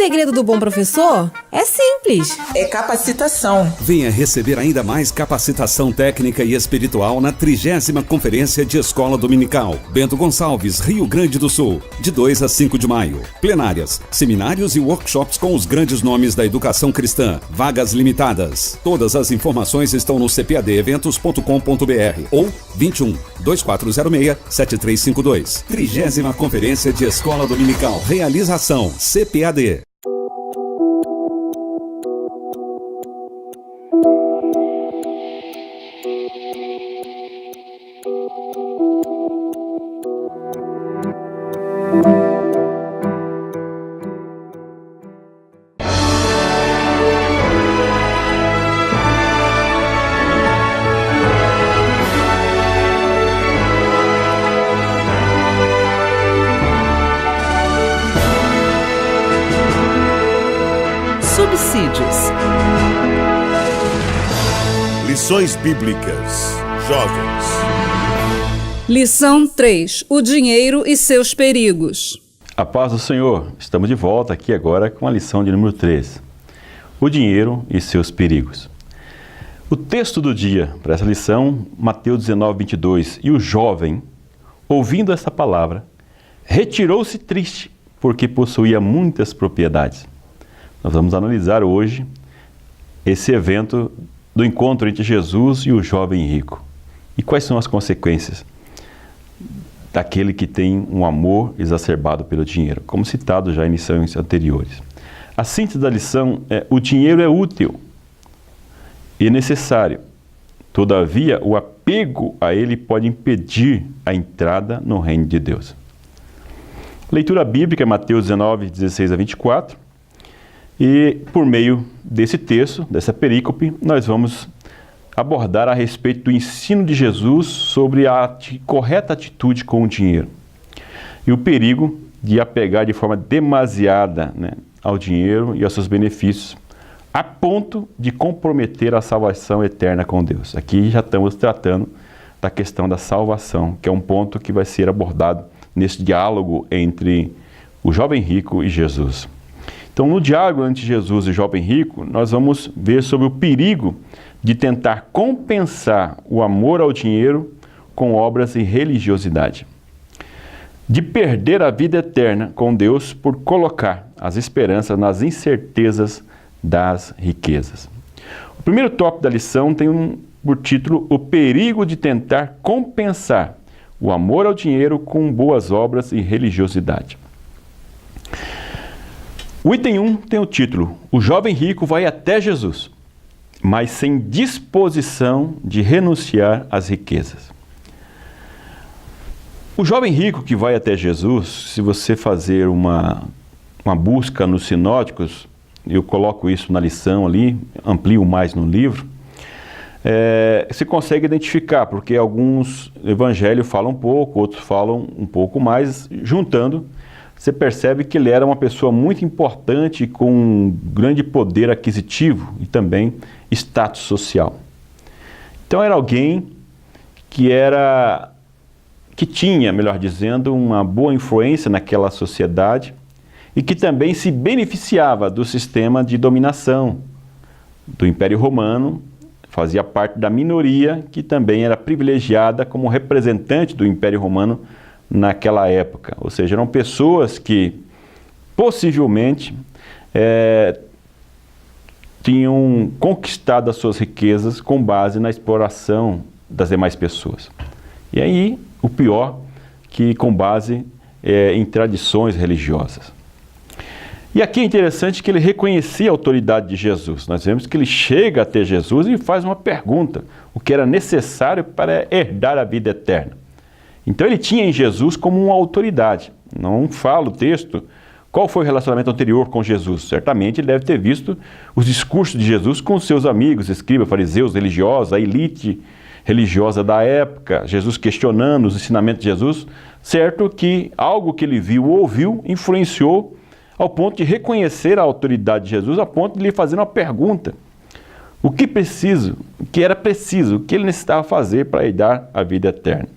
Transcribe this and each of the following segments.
segredo do bom professor é simples. É capacitação. Venha receber ainda mais capacitação técnica e espiritual na 30ª Conferência de Escola Dominical, Bento Gonçalves, Rio Grande do Sul, de 2 a 5 de maio. Plenárias, seminários e workshops com os grandes nomes da educação cristã. Vagas limitadas. Todas as informações estão no cpadeventos.com.br ou 21 2406 7352. 30ª Conferência de Escola Dominical. Realização CPAD. Subsídios. Lições Bíblicas. Jovens. Lição 3. O dinheiro e seus perigos. A paz do Senhor. Estamos de volta aqui agora com a lição de número 3. O dinheiro e seus perigos. O texto do dia para essa lição, Mateus 19, 22. E o jovem, ouvindo essa palavra, retirou-se triste, porque possuía muitas propriedades. Nós vamos analisar hoje esse evento do encontro entre Jesus e o jovem rico. E quais são as consequências daquele que tem um amor exacerbado pelo dinheiro, como citado já em lições anteriores. A síntese da lição é: o dinheiro é útil e necessário. Todavia, o apego a ele pode impedir a entrada no reino de Deus. Leitura bíblica, Mateus 19, 16 a 24. E por meio desse texto, dessa perícope, nós vamos abordar a respeito do ensino de Jesus sobre a correta atitude com o dinheiro e o perigo de apegar de forma demasiada, ao dinheiro e aos seus benefícios, a ponto de comprometer a salvação eterna com Deus. Aqui já estamos tratando da questão da salvação, que é um ponto que vai ser abordado nesse diálogo entre o jovem rico e Jesus. Então, no diálogo entre Jesus e o jovem rico, nós vamos ver sobre o perigo de tentar compensar o amor ao dinheiro com obras e religiosidade. De perder a vida eterna com Deus por colocar as esperanças nas incertezas das riquezas. O primeiro tópico da lição tem por título: o perigo de tentar compensar o amor ao dinheiro com boas obras e religiosidade. O item 1 tem o título: o jovem rico vai até Jesus, mas sem disposição de renunciar às riquezas. O jovem rico que vai até Jesus, se você fazer uma busca nos sinóticos, eu coloco isso na lição ali, amplio mais no livro, você consegue identificar, porque alguns evangelhos falam um pouco, outros falam um pouco mais, juntando, você percebe que ele era uma pessoa muito importante, com um grande poder aquisitivo e também status social. Então era alguém que tinha, melhor dizendo, uma boa influência naquela sociedade e que também se beneficiava do sistema de dominação do Império Romano, fazia parte da minoria que também era privilegiada como representante do Império Romano naquela época. Ou seja, eram pessoas que possivelmente tinham conquistado as suas riquezas com base na exploração das demais pessoas. E aí, o pior, que com base em tradições religiosas. E aqui é interessante que ele reconhecia a autoridade de Jesus. Nós vemos que ele chega até Jesus e faz uma pergunta: o que era necessário para herdar a vida eterna. Então ele tinha em Jesus como uma autoridade. Não fala o texto qual foi o relacionamento anterior com Jesus. Certamente ele deve ter visto os discursos de Jesus com seus amigos, escribas, fariseus, religiosos, a elite religiosa da época, Jesus questionando os ensinamentos de Jesus. Certo que algo que ele viu ou ouviu influenciou ao ponto de reconhecer a autoridade de Jesus, a ponto de lhe fazer uma pergunta: o que era preciso, o que ele necessitava fazer para herdar a vida eterna.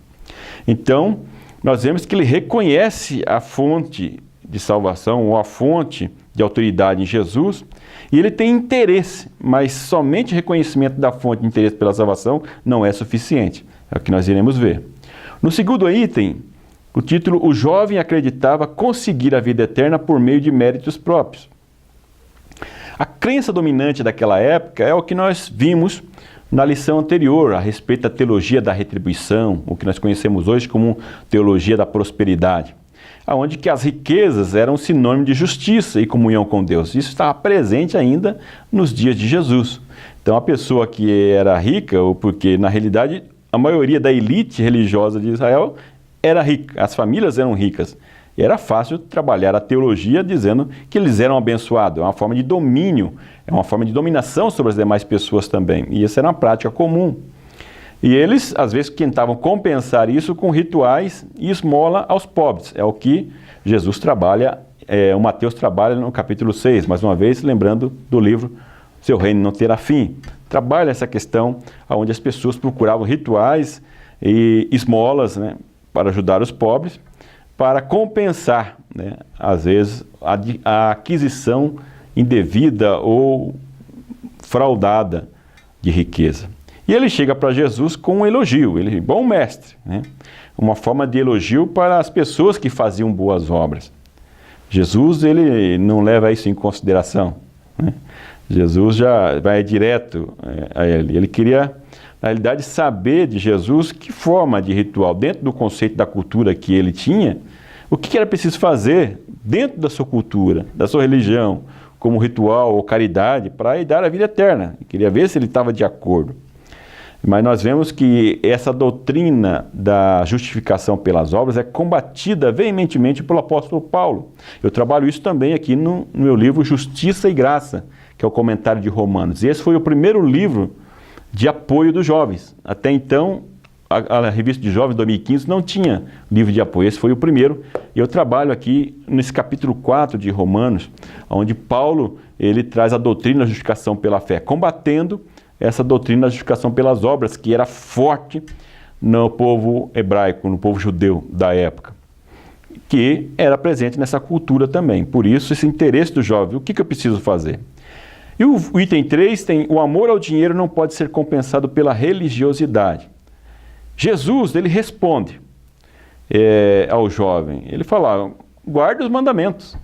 Então, nós vemos que ele reconhece a fonte de salvação, ou a fonte de autoridade em Jesus, e ele tem interesse, mas somente reconhecimento da fonte de interesse pela salvação não é suficiente. É o que nós iremos ver. No segundo item, o título, o jovem acreditava conseguir a vida eterna por meio de méritos próprios. A crença dominante daquela época é o que nós vimos na lição anterior, a respeito da teologia da retribuição, o que nós conhecemos hoje como teologia da prosperidade, onde que as riquezas eram sinônimo de justiça e comunhão com Deus. Isso estava presente ainda nos dias de Jesus. Então a pessoa que era rica, ou porque na realidade a maioria da elite religiosa de Israel era rica, as famílias eram ricas. E era fácil trabalhar a teologia dizendo que eles eram abençoados. É uma forma de domínio, é uma forma de dominação sobre as demais pessoas também. E essa era uma prática comum. E eles, às vezes, tentavam compensar isso com rituais e esmola aos pobres. É o que Jesus trabalha, o Mateus trabalha no capítulo 6, mais uma vez, lembrando do livro Seu Reino Não Terá Fim. Trabalha essa questão onde as pessoas procuravam rituais e esmolas, né, para ajudar os pobres, para compensar, né, às vezes, a aquisição indevida ou fraudada de riqueza. E ele chega para Jesus com um elogio, ele, bom mestre, né, uma forma de elogio para as pessoas que faziam boas obras. Jesus, ele não leva isso em consideração, né? Jesus já vai direto a ele. Ele queria, na realidade, saber de Jesus que forma de ritual, dentro do conceito da cultura que ele tinha, o que era preciso fazer dentro da sua cultura, da sua religião, como ritual ou caridade, para lhe dar a vida eterna. Ele queria ver se ele estava de acordo. Mas nós vemos que essa doutrina da justificação pelas obras é combatida veementemente pelo apóstolo Paulo. Eu trabalho isso também aqui no meu livro Justiça e Graça, que é o comentário de Romanos. E esse foi o primeiro livro de apoio dos jovens. Até então, a revista de jovens 2015 não tinha livro de apoio. Esse foi o primeiro. E eu trabalho aqui nesse capítulo 4 de Romanos, onde Paulo ele traz a doutrina da justificação pela fé, combatendo essa doutrina da justificação pelas obras, que era forte no povo hebraico, no povo judeu da época, que era presente nessa cultura também. Por isso, esse interesse do jovem, o que eu preciso fazer? E o item 3 tem, o amor ao dinheiro não pode ser compensado pela religiosidade. Jesus, ele responde ao jovem, ele fala, guarda os mandamentos.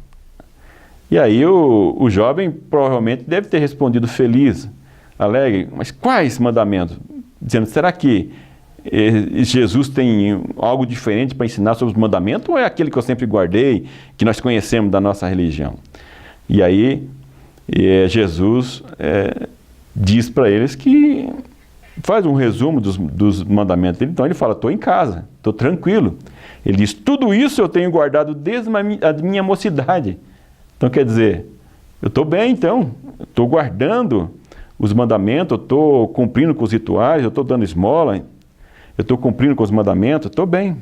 E aí o jovem provavelmente deve ter respondido feliz, alegre, mas quais mandamentos? Dizendo, será que Jesus tem algo diferente para ensinar sobre os mandamentos ou é aquele que eu sempre guardei, que nós conhecemos da nossa religião? E aí Jesus diz para eles que faz um resumo dos mandamentos dele. Então ele fala, estou em casa, estou tranquilo. Ele diz, tudo isso eu tenho guardado desde a minha mocidade. Então quer dizer, eu estou bem então, estou guardando os mandamentos, eu estou cumprindo com os rituais, eu estou dando esmola, eu estou cumprindo com os mandamentos, estou bem.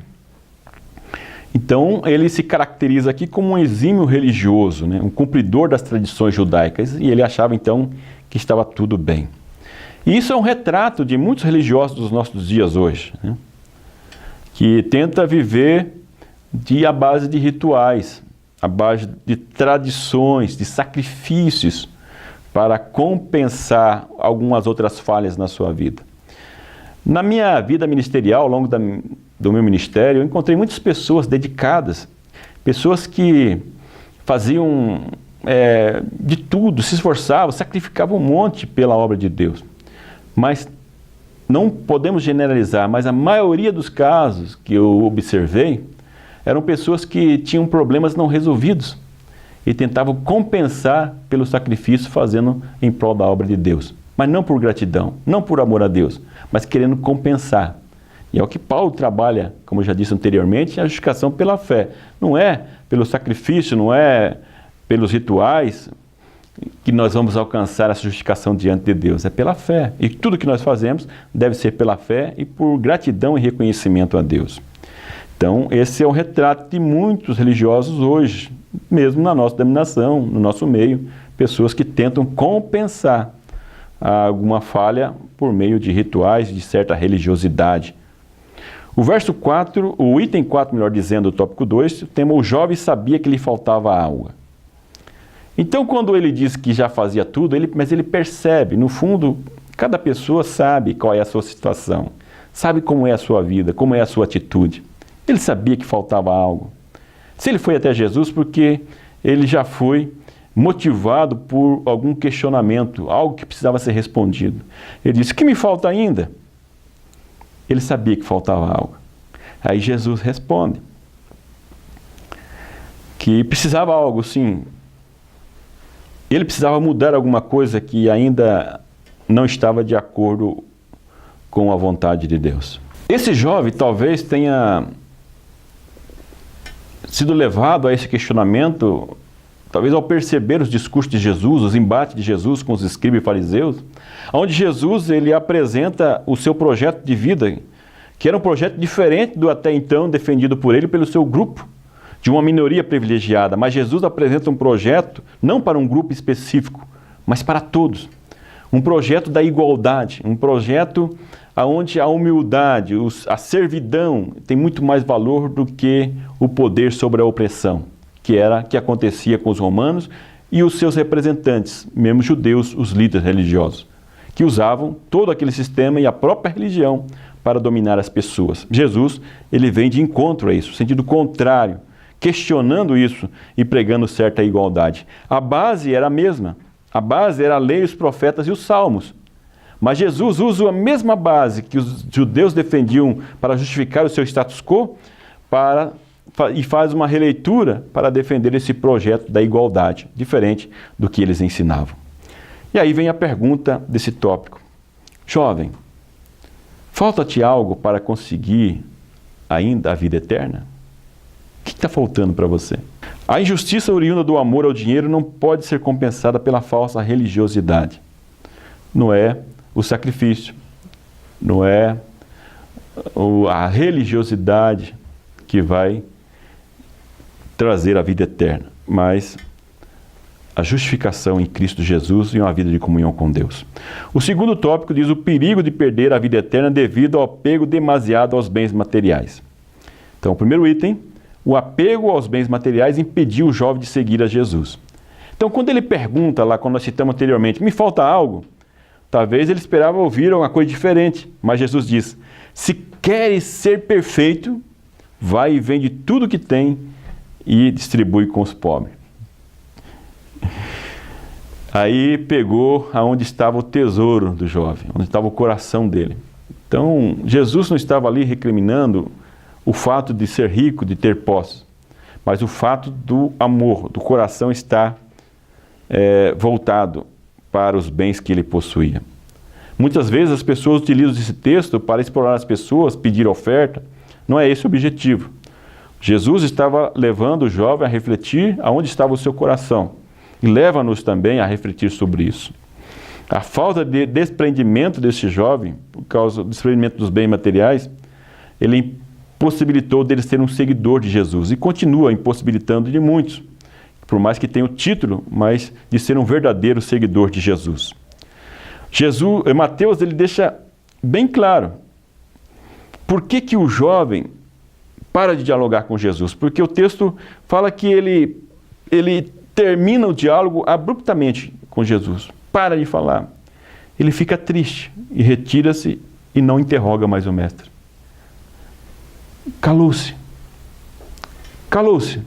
Então, ele se caracteriza aqui como um exímio religioso, né? Um cumpridor das tradições judaicas, e ele achava, então, que estava tudo bem. E isso é um retrato de muitos religiosos dos nossos dias hoje, né? Que tenta viver à base de rituais, à base de tradições, de sacrifícios, para compensar algumas outras falhas na sua vida. Na minha vida ministerial, ao longo do meu ministério, eu encontrei muitas pessoas dedicadas, pessoas que faziam de tudo, se esforçavam, sacrificavam um monte pela obra de Deus. Mas não podemos generalizar, mas a maioria dos casos que eu observei eram pessoas que tinham problemas não resolvidos e tentavam compensar pelo sacrifício fazendo em prol da obra de Deus. Mas não por gratidão, não por amor a Deus, mas querendo compensar. E é o que Paulo trabalha, como eu já disse anteriormente, a justificação pela fé. Não é pelo sacrifício, não é pelos rituais que nós vamos alcançar essa justificação diante de Deus. É pela fé. E tudo que nós fazemos deve ser pela fé e por gratidão e reconhecimento a Deus. Então, esse é o retrato de muitos religiosos hoje, mesmo na nossa denominação, no nosso meio, pessoas que tentam compensar alguma falha por meio de rituais, de certa religiosidade. O verso 4, o item 4, melhor dizendo, o tópico 2, o tema, o jovem sabia que lhe faltava água. Então, quando ele diz que já fazia tudo, mas ele percebe, no fundo, cada pessoa sabe qual é a sua situação, sabe como é a sua vida, como é a sua atitude. Ele sabia que faltava algo. Se ele foi até Jesus, porque ele já foi motivado por algum questionamento, algo que precisava ser respondido. Ele disse: o que me falta ainda? Ele sabia que faltava algo. Aí Jesus responde que precisava algo, sim. Ele precisava mudar alguma coisa que ainda não estava de acordo com a vontade de Deus. Esse jovem talvez tenha sido levado a esse questionamento, talvez ao perceber os discursos de Jesus, os embates de Jesus com os escribas e fariseus, onde Jesus ele apresenta o seu projeto de vida, que era um projeto diferente do até então defendido por ele pelo seu grupo, de uma minoria privilegiada. Mas Jesus apresenta um projeto não para um grupo específico, mas para todos. Um projeto da igualdade, um projeto onde a humildade, a servidão tem muito mais valor do que o poder sobre a opressão, que acontecia com os romanos e os seus representantes, mesmo judeus, os líderes religiosos, que usavam todo aquele sistema e a própria religião para dominar as pessoas. Jesus, ele vem de encontro a isso, sentido contrário, questionando isso e pregando certa igualdade. A base era a mesma, a base era a lei, os profetas e os salmos. Mas Jesus usa a mesma base que os judeus defendiam para justificar o seu status quo e faz uma releitura para defender esse projeto da igualdade, diferente do que eles ensinavam. E aí vem a pergunta desse tópico. Jovem, falta-te algo para conseguir ainda a vida eterna? O que está faltando para você? A injustiça oriunda do amor ao dinheiro não pode ser compensada pela falsa religiosidade. Não é o sacrifício, não é a religiosidade que vai trazer a vida eterna, mas a justificação em Cristo Jesus e uma vida de comunhão com Deus. O segundo tópico diz o perigo de perder a vida eterna devido ao apego demasiado aos bens materiais. Então, o primeiro item, o apego aos bens materiais impediu o jovem de seguir a Jesus. Então, quando ele pergunta lá, quando nós citamos anteriormente, me falta algo? Talvez ele esperava ouvir uma coisa diferente, mas Jesus diz, se queres ser perfeito, vai e vende tudo que tem e distribui com os pobres. Aí pegou aonde estava o tesouro do jovem, onde estava o coração dele. Então, Jesus não estava ali recriminando o fato de ser rico, de ter posse, mas o fato do amor, do coração estar voltado para os bens que ele possuía. Muitas vezes as pessoas utilizam esse texto para explorar as pessoas, pedir oferta. Não é esse o objetivo. Jesus estava levando o jovem a refletir aonde estava o seu coração. E leva-nos também a refletir sobre isso. A falta de desprendimento desse jovem, por causa do desprendimento dos bens materiais, ele impossibilitou dele ser um seguidor de Jesus e continua impossibilitando de muitos, por mais que tenha o título, mas de ser um verdadeiro seguidor de Jesus. Mateus ele deixa bem claro por que o jovem para de dialogar com Jesus, porque o texto fala que ele termina o diálogo abruptamente com Jesus, para de falar. Ele fica triste e retira-se e não interroga mais o mestre. Calou-se. Calou-se.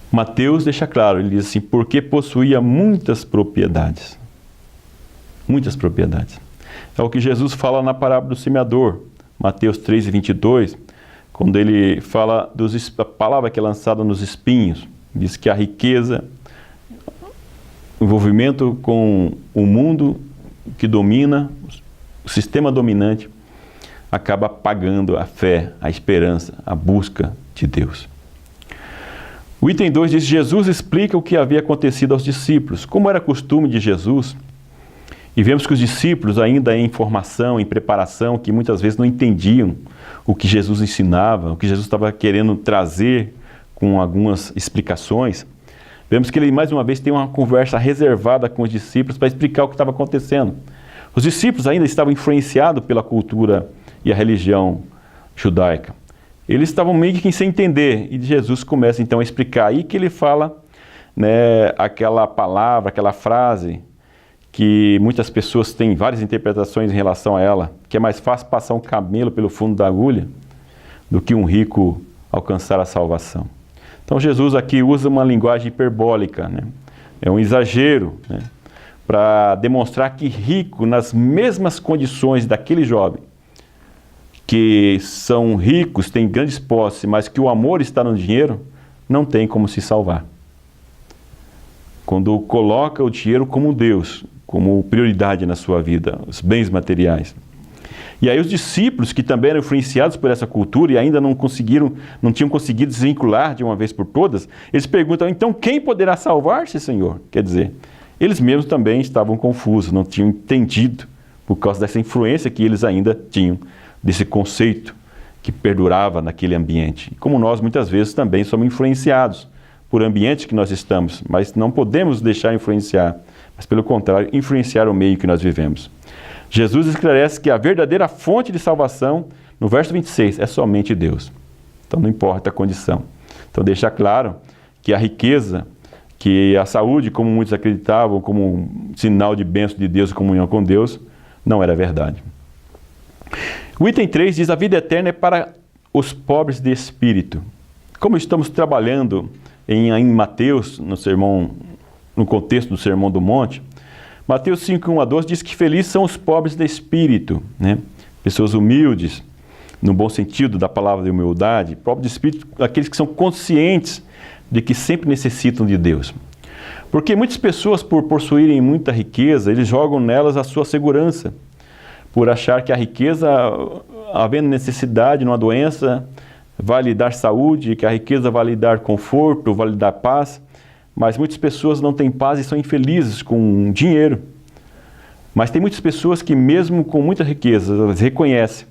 Mateus deixa claro, ele diz assim, porque possuía muitas propriedades. Muitas propriedades. É o que Jesus fala na parábola do semeador, Mateus 3:22, quando ele fala a palavra que é lançada nos espinhos, diz que a riqueza, o envolvimento com o mundo que domina, o sistema dominante, acaba apagando a fé, a esperança, a busca de Deus. O item 2 diz, Jesus explica o que havia acontecido aos discípulos, como era costume de Jesus, e vemos que os discípulos ainda em formação, em preparação, que muitas vezes não entendiam o que Jesus ensinava, o que Jesus estava querendo trazer com algumas explicações, vemos que ele mais uma vez tem uma conversa reservada com os discípulos para explicar o que estava acontecendo. Os discípulos ainda estavam influenciados pela cultura e a religião judaica. Eles estavam meio que sem entender, e Jesus começa então a explicar aí que ele fala né, aquela palavra, aquela frase que muitas pessoas têm várias interpretações em relação a ela, que é mais fácil passar um camelo pelo fundo da agulha do que um rico alcançar a salvação. Então Jesus aqui usa uma linguagem hiperbólica, né? É um exagero, né? Para demonstrar que rico, nas mesmas condições daquele jovem, que são ricos, têm grandes posses, mas que o amor está no dinheiro, não tem como se salvar. Quando coloca o dinheiro como Deus, como prioridade na sua vida, os bens materiais. E aí os discípulos, que também eram influenciados por essa cultura e ainda não tinham conseguido desvincular de uma vez por todas, eles perguntam, então quem poderá salvar-se, Senhor? Quer dizer, eles mesmos também estavam confusos, não tinham entendido, por causa dessa influência que eles ainda tinham, desse conceito que perdurava naquele ambiente. Como nós muitas vezes também somos influenciados por ambientes que nós estamos, mas não podemos deixar influenciar, mas pelo contrário, influenciar o meio que nós vivemos. Jesus esclarece que a verdadeira fonte de salvação, no verso 26, é somente Deus. Então não importa a condição. Então deixa claro que a riqueza, que a saúde, como muitos acreditavam, como um sinal de bênção de Deus e comunhão com Deus, não era verdade. O item 3 diz, a vida eterna é para os pobres de espírito. Como estamos trabalhando em Mateus, no contexto do Sermão do Monte, Mateus 5, 1 a 12 diz que felizes são os pobres de espírito, né? Pessoas humildes, no bom sentido da palavra de humildade, pobres de espírito, aqueles que são conscientes de que sempre necessitam de Deus. Porque muitas pessoas, por possuírem muita riqueza, eles jogam nelas a sua segurança, por achar que a riqueza, havendo necessidade numa doença, vai lhe dar saúde, que a riqueza vai lhe dar conforto, vai lhe dar paz. Mas muitas pessoas não têm paz e são infelizes com dinheiro. Mas tem muitas pessoas que mesmo com muita riqueza, elas reconhecem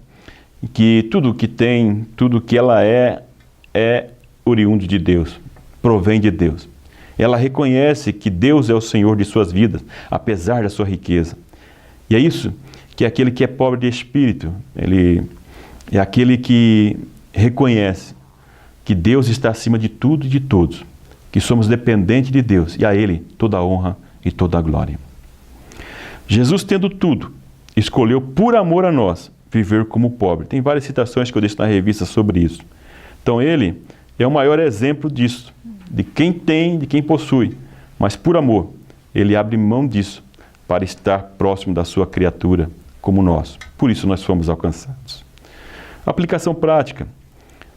que tudo que tem, tudo que ela é oriundo de Deus, provém de Deus. Ela reconhece que Deus é o Senhor de suas vidas, apesar da sua riqueza. E é isso que é aquele que é pobre de espírito, ele é aquele que reconhece que Deus está acima de tudo e de todos, que somos dependentes de Deus e a Ele toda a honra e toda a glória. Jesus, tendo tudo, escolheu por amor a nós viver como pobre. Tem várias citações que eu deixo na revista sobre isso. Então Ele é o maior exemplo disso, de quem tem, de quem possui, mas por amor Ele abre mão disso para estar próximo da sua criatura como nós. Por isso nós fomos alcançados. Aplicação prática.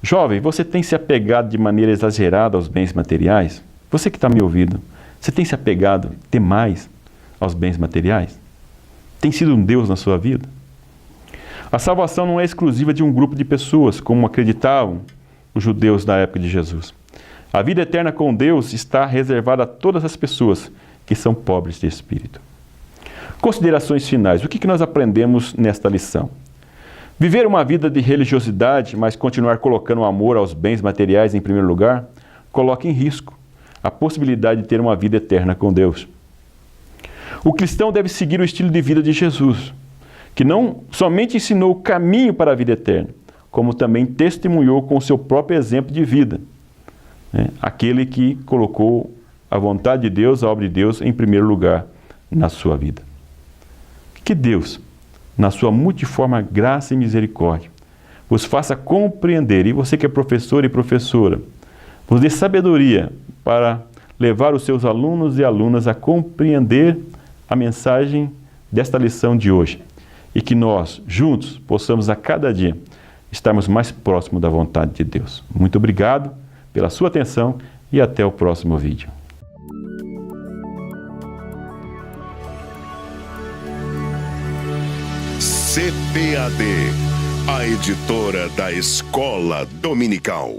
Jovem, você tem se apegado de maneira exagerada aos bens materiais? Você que está me ouvindo, você tem se apegado demais aos bens materiais? Tem sido um Deus na sua vida? A salvação não é exclusiva de um grupo de pessoas, como acreditavam os judeus na época de Jesus. A vida eterna com Deus está reservada a todas as pessoas que são pobres de espírito. Considerações finais. O que nós aprendemos nesta lição? Viver uma vida de religiosidade, mas continuar colocando o amor aos bens materiais em primeiro lugar, coloca em risco a possibilidade de ter uma vida eterna com Deus. O cristão deve seguir o estilo de vida de Jesus, que não somente ensinou o caminho para a vida eterna, como também testemunhou com o seu próprio exemplo de vida, né? Aquele que colocou a vontade de Deus, a obra de Deus, em primeiro lugar na sua vida. Que Deus, na sua multiforme graça e misericórdia, vos faça compreender, e você que é professor e professora, vos dê sabedoria para levar os seus alunos e alunas a compreender a mensagem desta lição de hoje, e que nós, juntos, possamos a cada dia estarmos mais próximos da vontade de Deus. Muito obrigado pela sua atenção e até o próximo vídeo. CPAD, a editora da Escola Dominical.